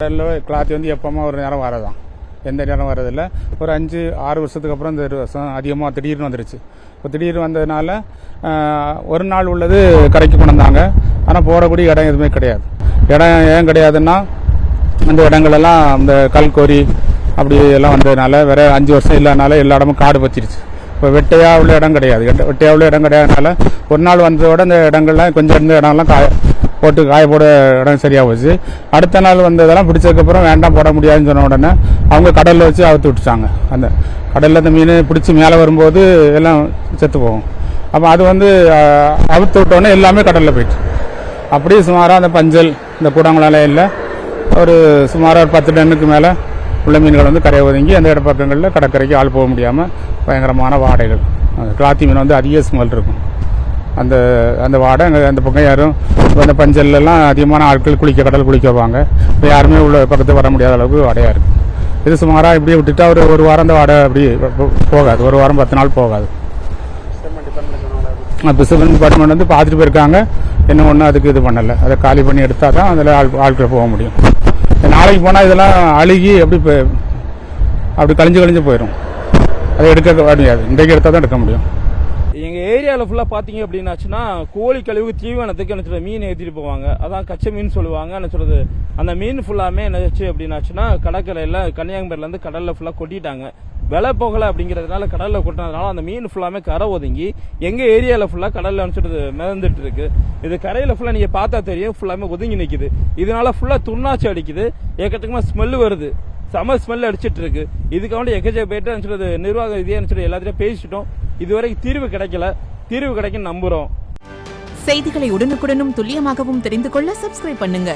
Cloth வந்து எப்பவுமே ஒரு நேரம் வரதான், எந்த நேரம் வரதில்லை. ஒரு 5-6 வருஷத்துக்கு அப்புறம் இந்த வருஷம் அதிகமாக திடீர்னு வந்துருச்சு. இப்போ திடீர்னு வந்ததுனால ஒரு நாள் உள்ளது கரைக்கு கொண்டு வந்தாங்க. ஆனால் போடக்கூடிய இடம் எதுவுமே கிடையாது. இடம் ஏன் கிடையாதுன்னா, அந்த இடங்களெல்லாம் இந்த கல்கோரி அப்படி எல்லாம் வந்ததுனால வேற 5 வருஷம் இல்லாதனால எல்லா இடமும் காடு பச்சிருச்சு. இப்போ வெட்டையாக உள்ள இடம் கிடையாது. வெட்டையாக உள்ள இடம் கிடையாதுனால ஒரு நாள் வந்ததோட இந்த இடங்கள்லாம் கொஞ்சம் இருந்த இடம்லாம் காய போட இடம் சரியாக போச்சு. அடுத்த நாள் வந்ததெல்லாம் பிடிச்சதுக்கப்புறம் வேண்டாம் போட முடியாதுன்னு சொன்ன உடனே அவங்க கடலில் வச்சு அவுத்து விட்டுட்டாங்க. அந்த கடலில் அந்த மீன் பிடிச்சி மேலே வரும்போது எல்லாம் செத்து போகும். அப்போ அது வந்து அவுத்து விட்டோன்னே எல்லாமே கடலில் போயிடுச்சு. அப்படியே சுமாராக அந்த பஞ்சல் இந்த கூடங்களால இல்லை, ஒரு சுமாராக ஒரு 10 டன்னுக்கு மேலே உள்ள மீன்கள் வந்து கரையை ஒதுங்கி அந்த இடப்பக்கங்களில் கடற்கரைக்கு ஆள் போக முடியாமல் பயங்கரமான வாடைகள். கிளாத்தி மீன் வந்து அதிக ஸ்மெல் இருக்கும். அந்த அந்த வாடை அந்த பக்கம் யாரும் அந்த பஞ்சல்லாம் அதிகமான ஆட்கள் கடல் குளிக்க வைப்பாங்க. இப்போ யாருமே உள்ள பக்கத்துக்கு வர முடியாத அளவுக்கு வாடையாக இருக்குது. இது சுமாராக இப்படியே விட்டுட்டா ஒரு வாரம் அந்த வாடை அப்படி போகாது. ஒரு வாரம் 10 நாள் போகாது. பிசிபல் டிபார்ட்மெண்ட் வந்து பார்த்துட்டு போயிருக்காங்க. என்ன ஒன்றும் அதுக்கு இது பண்ணலை. அதை காலி பண்ணி எடுத்தால் தான் அதில் ஆட்கள் போக முடியும். நாளைக்கு போனால் இதெல்லாம் அழுகி அப்படி கழிஞ்சு போயிடும். அதை எடுக்க முடியாது. இன்றைக்கு எடுத்தால் தான் எடுக்க முடியும். எங்கள் ஏரியாவில் ஃபுல்லாக பார்த்தீங்க அப்படின்னாச்சுன்னா கோழி கழிவுக்கு தீவனத்துக்கு என்ன சொல்கிறது மீன் ஏற்றிட்டு போவாங்க. அதான் கச்சை மீன் சொல்லுவாங்க. என்ன சொல்கிறது, அந்த மீன் ஃபுல்லாமே என்னச்சு அப்படின்னாச்சுன்னா கடற்கரையில் கன்னியாகுமரியிலேருந்து கடலில் ஃபுல்லாக கொட்டிட்டாங்க. விலை போகலை அப்படிங்கிறதுனால கடலில் கொட்டினதுனால அந்த மீன் ஃபுல்லாமே கரை ஒதுங்கி எங்கள் ஏரியாவில் ஃபுல்லாக கடலில் அனுப்பிச்சிட்டு மிதந்துட்டு இருக்கு. இது கரையில் ஃபுல்லாக நீங்கள் பார்த்தா தெரியும், ஃபுல்லாமே ஒதுங்கி நிற்குது. இதனால ஃபுல்லாக துண்ணாச்சி அடிக்குது, ஏக்கத்துக்குமா ஸ்மெல்லு வருது, செம ஸ்மெல் அடிச்சிட்டு இருக்கு. இதுக்காண்டி எக்கச்சக்க போயிட்டு அனுப்பிச்சது நிர்வாக இதே அனுப்பிச்சிட்டு எல்லாத்தையும் பேசிட்டோம். இதுவரைக்கும் தீர்வு கிடைக்கல. தீர்வு கிடைக்கும் நம்புறோம். செய்திகளை உடனுக்குடனும் துல்லியமாகவும் தெரிந்து கொள்ள சப்ஸ்கிரைப் பண்ணுங்க.